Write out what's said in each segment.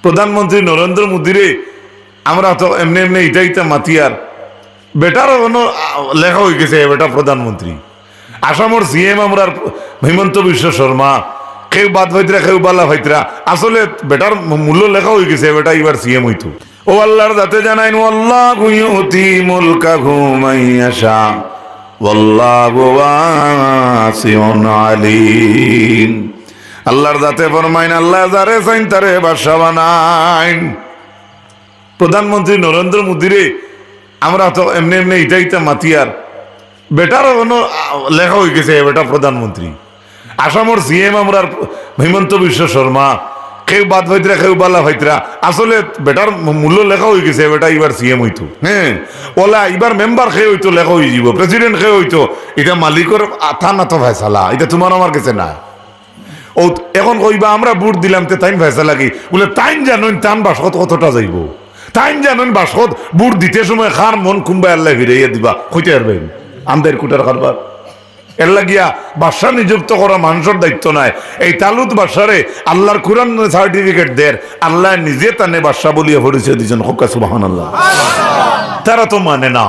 প্রধানমন্ত্রী নরেন্দ্র মোদীরে আমরা তো এমনি এমনি ইটা মাতিয়ার বেটারও কোনো লেখা হয়ে গেছে বেটা প্রধানমন্ত্রী। আসামর সিএম আমরা হিমন্ত বিশ্ব শর্মা, কেউ বাদ ভাইতরা কেউ বালা ভাইতরা, আসলে বেটার মূল্য লেখা হয়ে গেছে বেটা এবার সিএম হইতো। ও আল্লাহর দাতে জানাইন আল্লাহু ইউতি মুলকাহু মাইয়াশা ওয়াল্লাহু ওয়াসিউন আলিম। আল্লাহর দাতে ফরমাইন আল্লাহ যারে চাইন তারে বাদশা বানাইন। প্রধানমন্ত্রী নরেন্দ্র মোদীরে আমরা তো এমনি এমনি ইটা মাতিয়ার বেটারও কোনো লেখা হয়ে গেছে বেটা প্রধানমন্ত্রী। আসামর সিএম আমরা হিমন্ত বিশ্ব শর্মা, কেউ বাদ ভাইতরা কেউ বালা ভাইতরা, আসলে বেটার মূল্য লেখা হয়ে গেছে বেটা এবার সিএম হইতো। হ্যাঁ, ওলা এবার মেম্বার খেয়ে হইতো লেখা হয়ে যাব, প্রেসিডেন্ট খেয়ে হইতো, এটা মালিকের আথা না তো ভাইসালা, এটা তোমার আমার কাছে না। ও এখন কইবা আমরা ভোট দিলাম তে তাইন ভাইসা লাগি বলে তাইন জানুন তান বাসকত কতটা যাইব, তাইন জানুন বাসকত ভোট দিতে সময় খার মন কুম্বা আল্লাহ ফিরাইয়া দিবা কইতে পারবেন আমাদের কুটার কারবার। এর লাগিয়া বাদশা নিযুক্ত করা মানুষের দায়িত্ব নাই। এই তালুত বাদশারে আল্লাহর কুরআন সার্টিফিকেট দের, আল্লাহ নিজে তানে বাদশা বলিয়া পরিচয় দিয়েছেন। হোকা সুবহানাল্লাহ। তারা তো মানে না,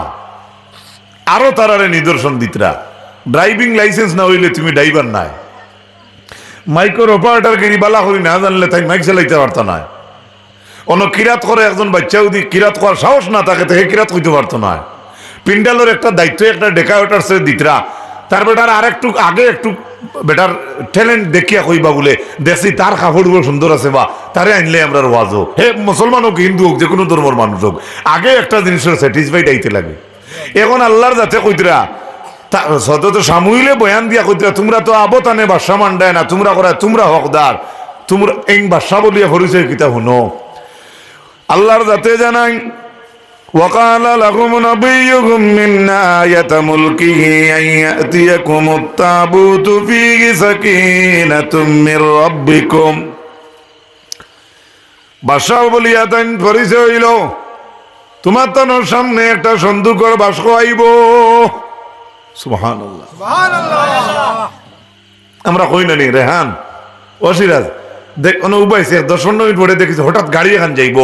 আরো তারারে নিদর্শন দিতরা। ড্রাইভিং লাইসেন্স না হইলে তুমি ড্রাইভার নাই, মাইক্রোর অপারেটর গিরি বালা করি না জানলে তাই মাইক চালাইতে পারত না। অন্য কিরাত করে একজন বাচ্চা যদি কিরাত করার সাহস না থাকে তাকে কিরাত কইতে পারতো না। পিন্ডালের একটা দায়িত্ব একটা ডেকাওটার সে দিতরা, তার বেটার আর একটু আগে একটু বেটার ট্যালেন্ট দেখিয়া কইবা বলে দেখছি তার কাপড় সুন্দর আছে বা তারে আনলে আমরা ওয়াজ হোক, হে মুসলমান হোক হিন্দু হোক যে কোনো ধর্মের মানুষ হোক, আগে একটা জিনিসের স্যাটিসফাইড আইতে লাগে। এখন আল্লাহর যাতে কইতরা সদত সামুইলে বয়ান দিয়া কইতরা তোমরা তো আবতানে বাদশা মান্ডায় না, তোমরা করা তোমরা হকদার, তোমরা এই বাদশা বলিয়া পরিচয় কিতা শুনো। আল্লাহর যাতে জানাই وقال لهم نبيهم من آية ملكه أن يأتيكم التابوت فيه سكينة من ربكم। বাদশা বলিয়া তাই পরিচয় হইল তোমার তনোর সামনে একটা সন্দুকর বাস্ক আইব। সুবহানাল্লাহ সুবহানাল্লাহ। আমরা কই না নি রেহান ওসিরাজ দেখ কোনো উপাইছে 10 মিনিট পরে দেখিস হঠাৎ গাড়ি এখান যাইব,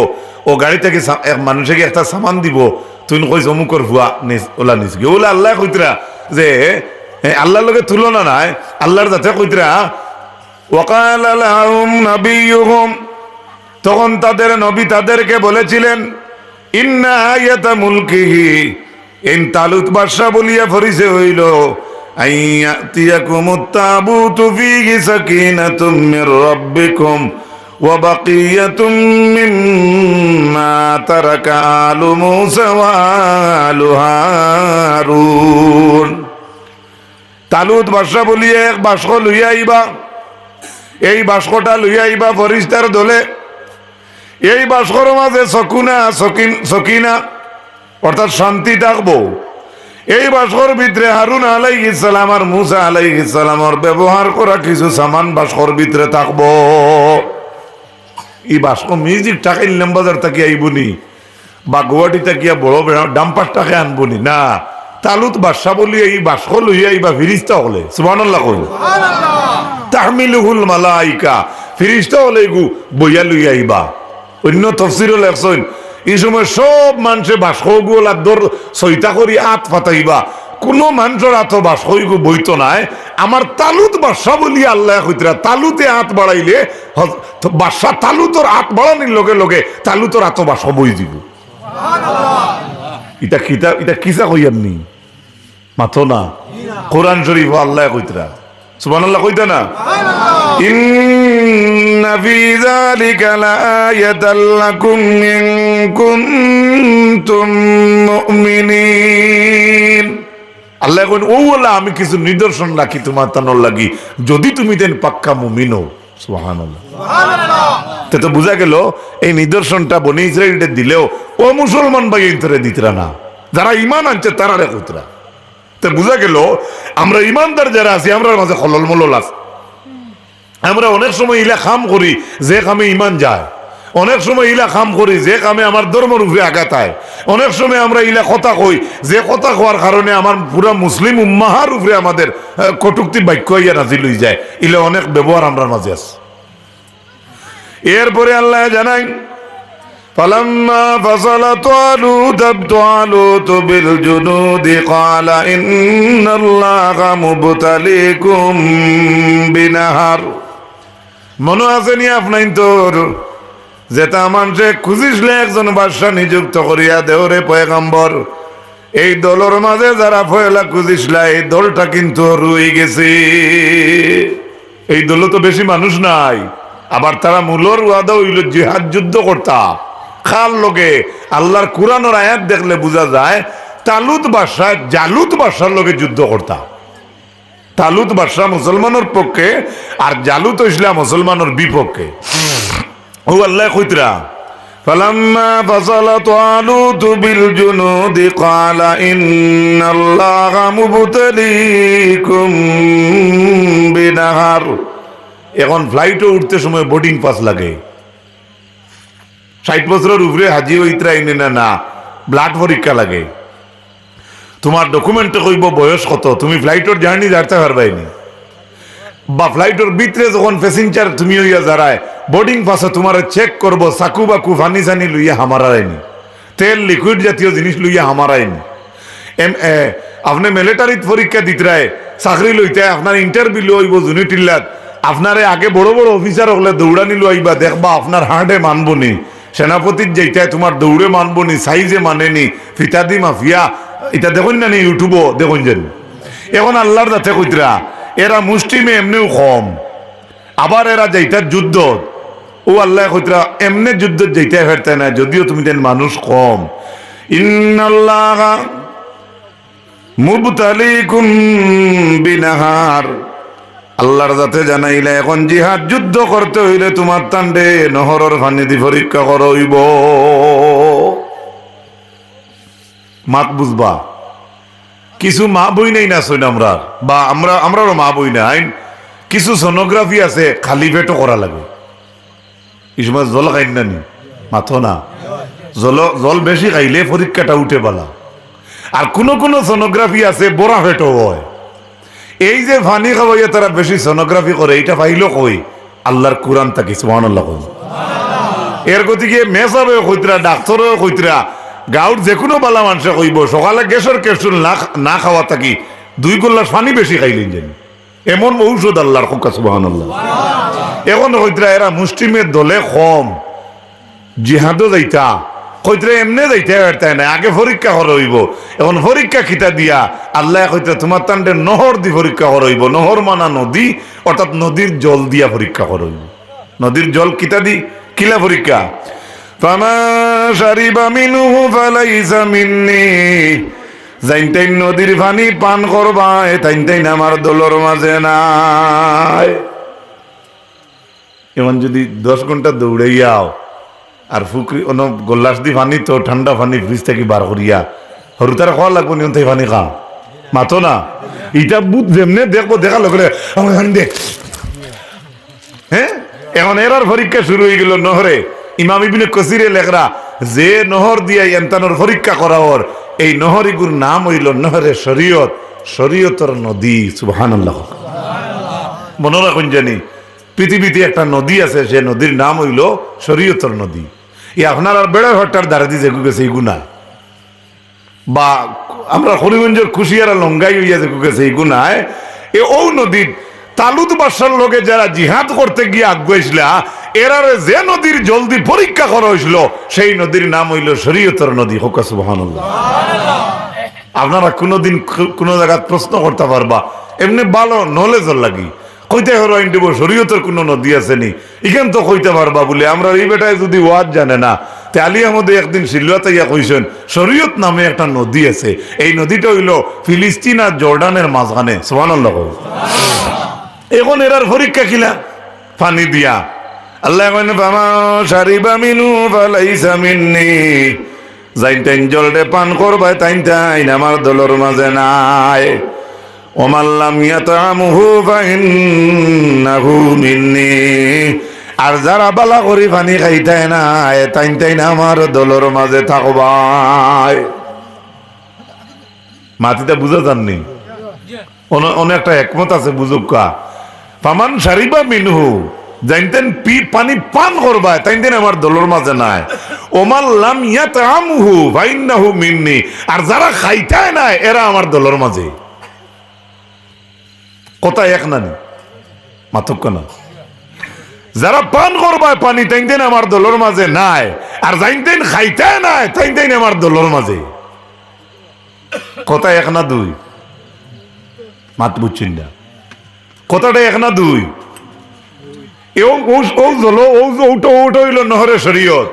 ও গাড়ি থেকে মানুষকে একটা সামান দিব, তুই কই অমুকর ভুয়া নিস ওলা নিস গে ওলা আল্লাহ কইতরা যে আল্লাহর লগে তুলনা নাই। আল্লাহর যাতে কইতরা ওয়াকালা লাহুম নাবিয়ুহুম, তখন তাদের নবী তাদেরকে বলেছিলেন ইন্না আয়াতা মুলকিহি, ইন তালুত বাদশা বলিয়া পরিচয় হইল আইয়াতিয়াকুমুত তাবুতু ফীহি সাকিনাতুম মির রাব্বিকুম ওয়া বাকিয়াতুম মিম্মা তারাকা আলু মূসা ওয়া আলু হারুন। তালুত বাদশা বলিয়া এক বাস্ক লইয়া আইবা, এই বাস্কটা লইয়া আইবা ফেরেশতার দলে। এই বাস্কর মাঝে সকিনা অর্থাৎ শান্তি থাকবো। এই বাস্কর ভিতরে হারুন আলাইহিস সালাম আর মূসা আলাইহিস সালামের ব্যবহার করা কিছু সামান বাস্কর ভিতরে থাকবো। এই বাস্ক মিউজিক টাকা ইলাম বাজার থেকে আইবনি বা গুয়াহাটি থেকে বড় ডাম্পার টাকা আনবনি না, তালুত বাদশা বলি এই বাস্ক লইয়া আইবা ফিরিস্তা হলে। সুবহানাল্লাহ কই তাহমিলুহুল মালাইকা, ফিরিস্তা হলে গু বইয়া লইয়া আইবা। অন্য তফসিরও লেখছেন এই সময় সব মানুষে বাসকগুলা দর সইতা করি আত ফাটাইবা, কোনো মানুষের আত বাসকইগু বইতো নাই। আমার তালুত বাদশা বলি আল্লাহ কইতরা তালুতে হাত বাড়াইলে বাদশা তালুতর হাত বাড়ানির লগে লগে তালুতর আত বাসা বই দিব। এটা কিতা এটা কিসা কইয়াননি মাথো না, কোরআন শরীফ আল্লাহ কইতরা। সুবহানাল্লাহ কইতা না ইন্না ফী যালিকা লাআয়াতাল লাকুম ইন কুনতুম মুমিনিন। আল্লাহ কইন ও আল্লাহ আমি কিছু নিদর্শন রাখি তোমার তানোর লাগি যদি তুমি দেন পাক্কা মুমিন হও। সুবহানাল্লাহ সুবহানাল্লাহ। তো বুঝা গেল এই নিদর্শনটা বনি ইসরাইলকে দিলেও ও মুসলমান ভাই ইন্তরে দিতরা না, যারা ঈমান আনছে তারা রে কইতরা। তো বুঝা গেল আমরা ইমানদার যারা আছি আমরা মাঝে খলল মলল আছে। আমরা অনেক সময় ইলা কাম করি যে কামে ইমান যায়, অনেক সময় ইলা কাম করি যে কামে আমার ধর্মের উপরে আঘাত হয়, অনেক সময় আমরা ইলা কথা কই যে কথা কোয়ার কারণে আমার পুরা মুসলিম উম্মাহার উপরে আমাদের কটুক্তি বাক্য ইয়া নাজিল হয়ে যায়। ইলা অনেক ব্যবহার আমরা মাঝে আছে। এরপরে আল্লাহ জানাই فلما فصل طالوت بالجنود قال إن الله مبتليكم بنهر মনে আছে নি আপনার তোর যেটা মানুষে খুঁজিসলে একজন বাদশা নিযুক্ত করিয়া দেওরে পয়গম্বর এই দলের মাঝে যারা ফয়লা খুঁজিসলা এই দলটা কিন্তু রুই গেছে এই দলে তো বেশি মানুষ নাই আবার তারা মূলর ওয়াদা হইল জিহাদ যুদ্ধ করতা খাল লোকে আল্লাহর কুরআনের আয়াত দেখলে বোঝা যায় তালুত বাদশা জালুত বাদশার লোকে যুদ্ধ করতা তালুত বাদশা মুসলমানের পক্ষে আর জালুত ইসলাম মুসলমানের বিপক্ষে ও আল্লাহ কইতরা فلما فصل طالوت بالجنود قال إن الله مبتليكم بنهر এখন ফ্লাইটে উঠতে সময় বোর্ডিং পাস লাগে 60 বছরের উপরে হাজি হইতরা ইনে না ব্লাড পরীক্ষা লাগে তোমার ডকুমেন্টে কইব বয়স কত তুমি ফ্লাইটের জার্নি যাইতে পারবাইনি বা ফ্লাইটের ভিতরে যখন প্যাসেঞ্জার তুমি হইয়া যারায় বোর্ডিং পাসে তোমার চেক করবো চাকু বাকু ফানি সানি লইয়া হামারায়নি তেল লিকুইড জাতীয় জিনিস লইয়া হামারায়নি আপনি মিলিটারিত পরীক্ষা দিতরায় চাকরি লইতে আপনার ইন্টারভিউ লইব জুনিটিল্লাত আপনারে আগে বড় বড় অফিসার হলে দৌড়ানি লইবা দেখবা আপনার হার্টে মানবনি সেনাপতির যেটায় তোমার দৌড়ে মানবনি সাইজে মানেনি ফিতাদি মাফিয়া এটা দেখুন না ইউটিউবও দেখুন যেন এখন আল্লাহর যাতে কইতরা এরা মুষ্টিমে এমনিও কম আবার এরা যেটা যুদ্ধ ও আল্লাহ কইতরা এমনি যুদ্ধ যেটা ফেরতে না যদিও তুমি দেন মানুষ কম ইন্নাল্লাহ মুবতালিকুম বিনাহার আল্লাহর যাতে জানাইলে এখন জিহাদ যুদ্ধ করতে হইলে তোমার তান্ডে নহরের পানি দি পরীক্ষা করইব মাত বুঝবা কিছু মা বই নেই না শোন আমরা বা আমরাও মা বই না আইন কিছু সোনোগ্রাফি আছে খালি পেটও করা লাগে এই সময় জল খাইন না নি মাথো না জল বেশি খাইলে পরীক্ষাটা উঠে পালা আর কোন সোনোগ্রাফি আছে বড়া পেটও হয় এই যে পানি খাওয়াইয়া তারা বেশি সোনোগ্রাফি করে এটা পাইলো কই আল্লাহর কুরআন তাকে সুবহানাল্লাহ এর গতিকে মেসাবে কইতরা ডাক্তারও কইতরা গাঁর যে কোনো বালা মানুষে কইব সকালে গ্যাসের ক্যাপসুল না খাওয়া থাকি 2 গ্লাস পানি বেশি খাইলেন যেন এমন ঔষধ আল্লাহর হুক্কা সুবহানাল্লাহ এখন কইতরা এরা মুসলিমের দলে কম জিহাদও যাইতা কইতরা এমনি যাইতে পারতে না আগে পরীক্ষা করইব এখন পরীক্ষা খিতা দিয়া আল্লাহ কইতরা তোমার তান্ডে নহর দি পরীক্ষা করইব নহর মানা নদী অর্থাৎ নদীর জল দিয়া পরীক্ষা করইব নদীর জল কিতা দি কিলা পরীক্ষা ফামা শারিবা মিনহু ফালাইসা মিন্নি যাইনতাইন নদীর পানি পান করবা তাইনতাইন আমার দলর মাঝে নাই এমন যদি 10 ঘন্টা দৌড়াইয়াও আর ফুকরি অন গোল্লাস দি পানি তো ঠান্ডা পানি ফ্রিজ থেকে বার করিয়া হরুতার খাওয়া লাগবো নিয়ন তাই পানি খা মাতো না এটা বুধ যেমনে দেখবো দেখা লগলে দেখ হ্যাঁ এখন এরার পরীক্ষা শুরু হয়ে গেল নহরে ইমাম ইবনে কাসিরে লেখরা যে নহর দিয়া এন্তানোর পরীক্ষা করা ওর এই নহরিগুর নাম হইল নহরে শরীয়ত শরীয়তর নদী সুবহানাল্লাহ মনে রাখুন জানি পৃথিবীতে একটা নদী আছে সে নদীর নাম হইল শরীয়তর নদী এই আপনার আর বেড়া ঘরটার দ্বারা দিয়ে যেগু গেছে এই গুণা বা আমরা হরিগঞ্জের খুশিয়ারা লঙ্গাই হইয়া যেগু গেছে এই গুণায় এ ও নদীর তালুত বাদশার লোকে যারা জিহাদ করতে গিয়ে আগুয়াইছিলা এরারে যে নদীর জলদি পরীক্ষা করা হয়েছিল সেই নদীর নাম হইল শরীয়তের নদী হোকা সুবহানাল্লাহ আপনারা কোনোদিন কোনো জায়গায় প্রশ্ন করতে পারবা এমনি ভালো নলেজের লাগি কইতে হলো ইন্ডিব শরীয়তের কোনো নদী আছে নি এখান তো কইতে পারবা বলে আমরা এই বেটায় যদি ওয়াজ জানে না তে আলী আহমদে একদিন সিলুয়াতে ইয়া কইছেন শরীয়ত নামে একটা নদী আছে এই নদীটা হইল ফিলিস্তিন আর জর্ডানের মাঝখানে সুবহানাল্লাহ এখন এরার পরীক্ষা কিলা পানি দিয়া আল্লাহ কইন ফামা শারিবা মিনু ফালাইসা মিন্নি যাইনতাইন জলদে পান করবা তাইনতাইন আমার দলর মাঝে নাই ওমাল্লাম ইয়াতামুহু ফাইন্নাহু মিন্নি আর যারা বালা করি পানি খাইতাই না তাইনতাইন আমার দলর মাঝে থাকবাই মাটিটা বুঝা জাননি অনেক একটা একমত আছে বুঝুকা ফামান শারিবা মিনহু জানতেন পানি পান করবা তাইতেন আমার দলের মাঝে নাই। ওমাল লাম ইয়াতআমহু ফাইন্নাহু মিন্নি, আর যারা খাইতায় না এরা আমার দলের মাঝে। কথা এক নানি মাতক্য না, যারা পান করবা পানি তাইতেন আমার দলের মাঝে নাই, আর জানতেন খাইতায় নাই তাইতেন আমার দলের মাঝে। কথা এক না দুই, মাত বুঝছেন না, কথাটা এক না দুই। নহরে শরীয়ত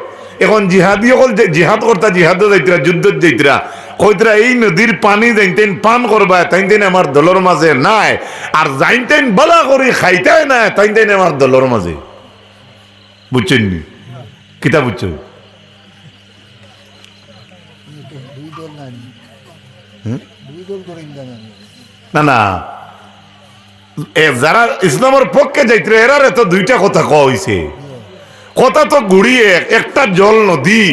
এখন জিহাদি হল জিহাদ করতা, জিহাদ যাইতরা, যুদ্ধ যাইতরা, কইতরা এই নদীর পানি যাইতেন পান করবা তাইতেন আমার দলের মাঝে নাই, আর যাইতেন বালা করি খাইতাই না তাইতেন আমার দলের মাঝে। বুঝছেন নি? কিতা বুঝছো? না না, যারা ইসলামের পক্ষে যাইতে এরার তো দুইটা কথা কওয়া হইছে। কথা তো ঘুরিয়ে একটা জল নদী,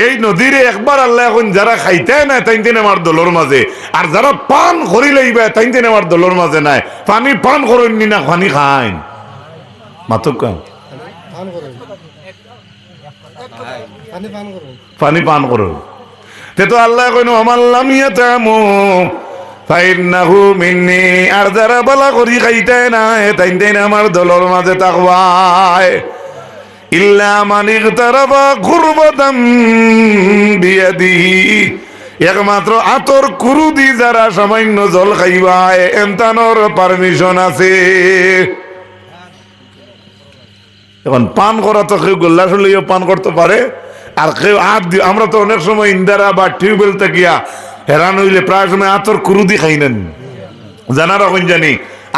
এই নদীরে একবার আল্লাহ এখন যারা খাইতে না তাইতেন আমার দলের মাঝে, আর যারা পান করি লইবা তাইতেন আমার দলের মাঝে নাই। পানি পান করেননি না পানি খাইন মাতক পানি পান করো তে তো আল্লাহ কইন আমাল্লাম ইয়াতামু ফাইন্নাহু মিন্নি, আর যারা বালা করি খাইতে না তাইতেন আমার দলের মাঝে তাকবায়। ইল্লা মান ইগতারাবা কুরবাতাম বিয়াদিহি, একমাত্র আতর কুরুদি যারা সামান্য জল খাইবায় এমতানোর পারমিশন আছে। এখন পান করা তো কেউ গোল্লা শুনলেও পান করতে পারে, আর কেউ আমরা তো অনেক সময় ইন্দারা বা টিউবওয়েল থেকে হেরান হইলে প্রায় সময় আতর কুরুদি খাই নেন, জানা রকম জানি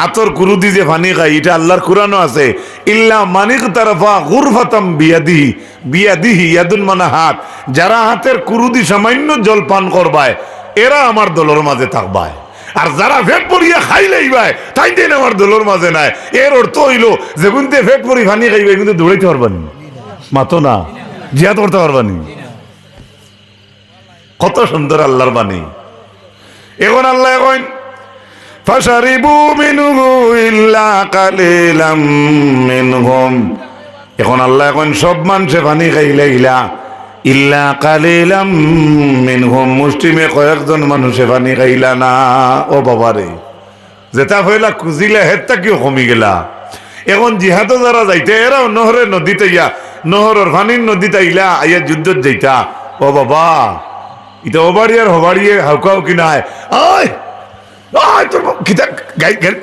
আতর কুরুদি যে পানি খাই, এটা আল্লাহর কুরআনও আছে। ইল্লা মানিক তারফা গুরফাতাম বিয়াদিহি, বিয়াদিহি ইয়াদুন মানা হাত, যারা হাতের কুরুদি সামান্য জল পান করবায় এরা আমার দলের মাঝে থাকবায়, আর যারা ভেট পরিয়া খাইলেই ভাই তাই দিন আমার দলের মাঝে নাই। এর অর্থ হইল যে গুনতে ভেট পরি পানি খাইবে কিন্তু দৌড়াইতে পারবানি, মাতো না জিহাদ করতে পারবানি। কত সুন্দর আল্লাহর বাণী। এখন আল্লাহ এখন ফাশারিবু মিনহু ইল্লা কালিলাম মিনহুম, এখন আল্লাহ এখন সব মানুষে পানি খাইলাইলা ইল্লা কালিলাম মিনহুম, মুসলিমে কয়েকজন মানুষে পানি খাইলা না। ও বাবারে, যেটা হইলা খুঁজিলা হেরটা কিও কমি গেলা। এখন জিহাদও যারা যাইতে এরা নহরে নদীতে ইয়া নহরের পানির নদীতে আইলা আইয়া যুদ্ধত যাইতা। ও বাবা, এটা ওবাড়িয়ার হবাড়িয়ে হাউকাও কি নাই, আয়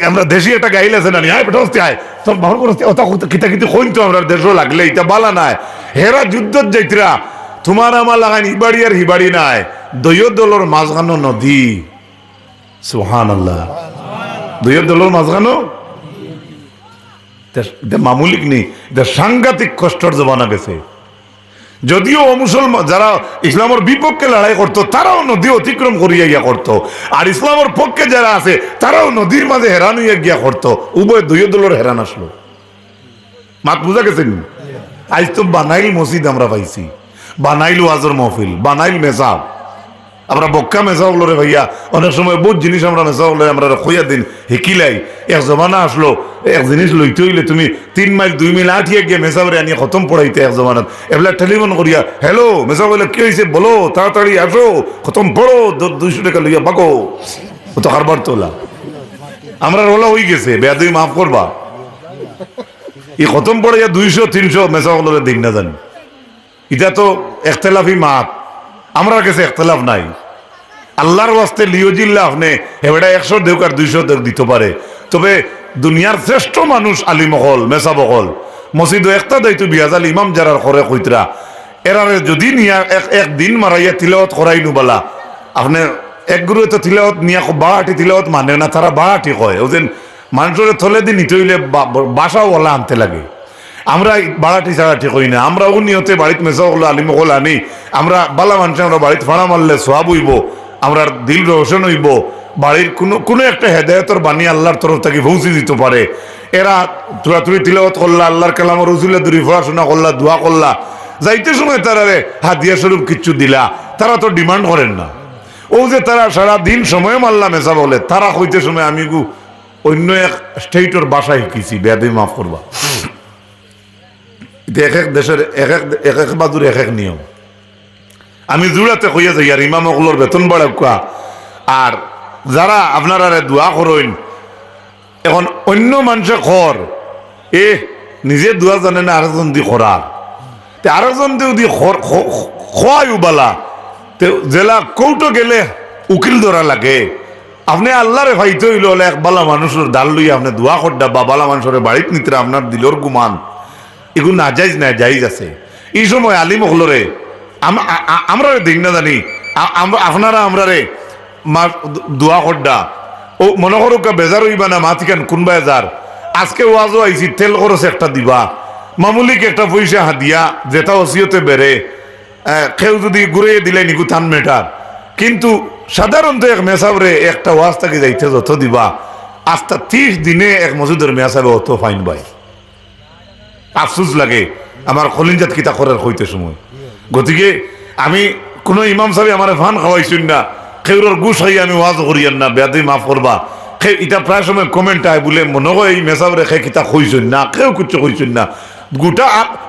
আমরা দেশি একটা গাইল আছে না আয় বেটা আয় সব ভালো করে কিতা কিন্তু কইন তো আমরা দেশও লাগলে এটা বালা নাই। হেরা যুদ্ধত যাইতরা, তোমার আমার লাগাইন ইবাড়ি আর হিবাড়ি নাই, দৈয় দলের মাঝখানো নদী। সুবহানাল্লাহ, দৈয় দলের মাঝখানো মামুলিক নেই, এটা সাংঘাতিক কষ্টর জমানা গেছে। যদিও মুসলমান যারা ইসলামের বিপক্ষে লড়াই করতো তারাও নদী অতিক্রম করিয়া গিয়া করতো, আর ইসলামের পক্ষে যারা আছে তারাও নদীর মাঝে হেরান হইয়া গিয়া করতো। উভয় দুই দলের হেরান আসলো। মাত বুঝা গেছেন? আজ তো বানাইল মসজিদ আমরা পাইছি, বানাইল ওয়াজর মহফিল, বানাইল মেজাব, আমরা বক্কা মেজাব রে ভাইয়া। অনেক সময় বহুত জিনিস আমরা মেজাব আমরা খইয়া দিন হেকিলাই। এক জমানা আসলো, এক জিনিস লইতে হইলে তুমি 3 মাইল 2 মিল আঠিয়া গিয়ে মেজাবরে আনিয়ে খতম পড়াইতে এক জমানাত। এগুলা টেলিফোন করিয়া হ্যালো মেজাব বলে কি হয়েছে বলো, তাড়াতাড়ি আসো, খতম পড়ো, 200 টাকা লইয়া বাগো। ও তো কারবার তোলা আমরা ওলা হয়ে গেছে, বেয়াদবি মাফ করবা। এই খতম পড়াইয়া 200-300 মেজাব দিন না জানি, এটা তো একতলাফি মাপ। আমরা কাছে একতলাফ নাই। আল্লাহর ওয়াস্তে লিওজিল্লা আপনি এবারে 100 দেউক আর 200 দেউক দিতে পারে, তবে দুনিয়ার শ্রেষ্ঠ মানুষ আলিমহল মেসাবহল মসজিদ একটা দায়িত্ব বিয়াজাল ইমাম যারা করে কইতরা এরারে যদি নিয়া একদিন মারাইয়া তিলাওয়াত করাই নুবালা, আপনি এক গুরু তো তিলাওয়াত নিয়া বাহাটি তিলাওয়াত মানে না, তারা বাহাটি কয়। ওদের মানুষের থলে দিন নিতে হইলে বাসাওয়ালা আনতে লাগে। আমরা বাড়াটি চাড়াটি কই না, আমরা ও নিয়তে বাড়িতে মেসা হলো আলিমহল আনি, আমরা বালা মানুষ আমরা বাড়িতে ফাড়া মারলে সোয়াব হইব, আমরা দিল রোশন হইব, বাড়ির কোনো একটা হেদায়তর বাণী আল্লাহর তরফ থেকে পৌঁছে দিতে পারে। এরা তুরাতুরি তিলাওয়াত করলা, আল্লাহর কালাম রসুলের দূরে পড়াশোনা করলা, দোয়া করলা, যাইতে সময় তারারে হাদিয়া স্বরূপ কিচ্ছু দিলা, তারা তো ডিমান্ড করেন না। ও যে তারা সারা দিন সময় মাল্লা মেসা বলে, তারা কইতে সময় আমি অন্য এক স্টেটের বাসায় শিখেছি, বেয়াদবি মাফ করবা। এক এক দেশের এক এক বাদুর এক এক নিয়ম। আমি জুড়াতে কইয়া যাই আর ইমাম অকলর বেতন বাড়া আর যারা আপনারা দোয়া করেন এখন অন্য মানুষে খর নিজে দোয়া জানে না আরেকজন দি খরার আরেকজন দি খোয়াই উবালা জেলা কৌটো গেলে উকিল ধরা লাগে। আপনি আল্লাহরে ভাইতে হইল হলে এক বালা মানুষের ডাল লইয়া আপনি দোয়া করডা বা বালা মানুষের বাড়িতে নিতে আপনার দিলর গুমান এগুলো না যাইজ না যাইজ আছে। এই সময় আলিম হলরে আমরা দিন না জানি আপনারা আমরা রে মা দোয়া করডা ও মনে করো বেজার হইবা না মাতিকান কোনবা এজার আজকে ওয়াজও আইছি তেল খরচ একটা দিবা মামুলিক একটা পয়সা হাদিয়া যেটা ওসিয়তে বেড়ে কেউ যদি ঘুরে দিলে নিকু থান মেটার কিন্তু সাধারণত এক মেসাবরে একটা ওয়াজ তাকে যাইতে যত দিবা আস্তা 30 দিনে এক মসজিদের মেসাবে অত ফাইন পাই। আফসুস লাগে আমার খলিনজাত কিতা করার হইতে সময়। গতিকে আমি কোনো ইমাম সাহেব আমার ফান খাওয়াইছুন না খেউরের গুছ হই আমি ওয়াজ করিয়ান না বেয়াদি মাফ করবা এটা প্রায় সময় কমেন্ট আয় বলে মনে হয় এই মেসাবরে খে কিতা কইছুন না কেউ কিছু কইছুন না।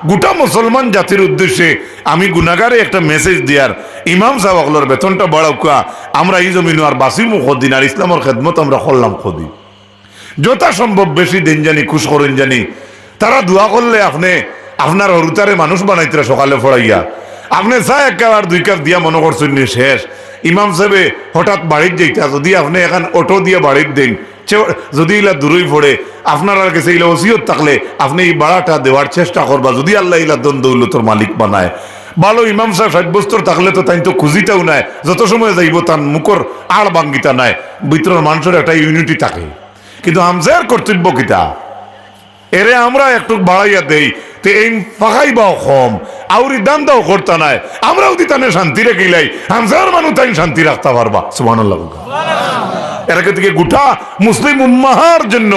গোটা মুসলমান জাতির উদ্দেশ্যে আমি গুনাগারে একটা মেসেজ দিয়ার ইমাম সাহেব অকলর বেতনটা বাড়াউকা আমরা এই জমিন আর বাসিমু খদিন আর ইসলামের খেদমত আমরা করলাম খদি যথা সম্ভব বেশি দিন জানি খুশ করেন জানি তারা দোয়া করলে আপনি আপনার হরুতারে মানুষ বানাইতে সকালে ফড়াইয়া আপনি চা এক কাপ আর 2 কাপ দিয়া মনে করছেন শেষ। ইমাম সাহেবে হঠাৎ বাড়ির যাইতা যদি আপনি এখন অটো দিয়ে বাড়ির দেন যদি ইলা দূরই পড়ে আপনার আর কাছে ইলা ওসিয়ত থাকলে আপনি এই ভাড়াটা দেওয়ার চেষ্টা করবা যদি আল্লাহ ইলা দন দৌলতর মালিক বানায়। ভালো ইমাম সাহেব সাব্যস্ত থাকলে তো তাই তো খুঁজিটাও নাই যত সময় যাইব তার মুখর আড় বাঙ্গিতা নাই ভিতরের মানুষের একটা ইউনিটি থাকে। কিন্তু আমজার কর্তব্য কিতা এরে আমরা একটু বাড়াইয়া দেই তে এই ফাঁকাইবাও কম আউরি দাম দাও করতে নাই আমরাও দিতানে শান্তি রেখেলাই আমজার মানুষ তাই শান্তি রাখতে পারবা। সুবহানাল্লাহ। এর থেকে গোটা মুসলিম উম্মাহার জন্য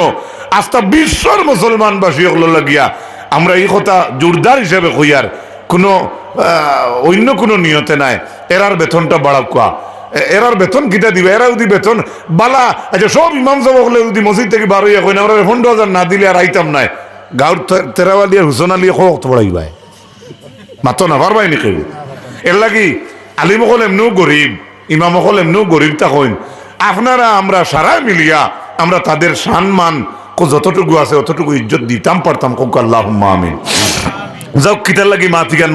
আস্থা বিশ্বর মুসলমানবাসী লাগিয়া আমরা এই কথা জোরদার হিসেবে কইয়ার কোনো অন্য কোনো নিয়তে নাই। এরার বেতনটা বাড়াকুয়া এরার বেতন কিটা দিবে এরা যদি বেতন বালা আচ্ছা সব ইমাম সাহেব হলে যদি মসজিদ থেকে বার হইয়া কই না আমরা 15,000 না দিলে আর আইতাম নাই গাঁর তেরাওয়ালি আর হুসন আলী কত বড়াই ভাই মাত্র না পারবাই নি কেউ। এর লাগি আলিম হল এমনিও গরিব ইমাম হল এমনিও গরিব তখন আপনারা আমরা সারাই মিলিয়া আমরা তাদের সম্মান যতটুকু আছে অতটুকু ইজ্জত দিতাম পারতাম কোক আল্লাহুম্মা আমিন। যাও কিতার লাগি মাতিগান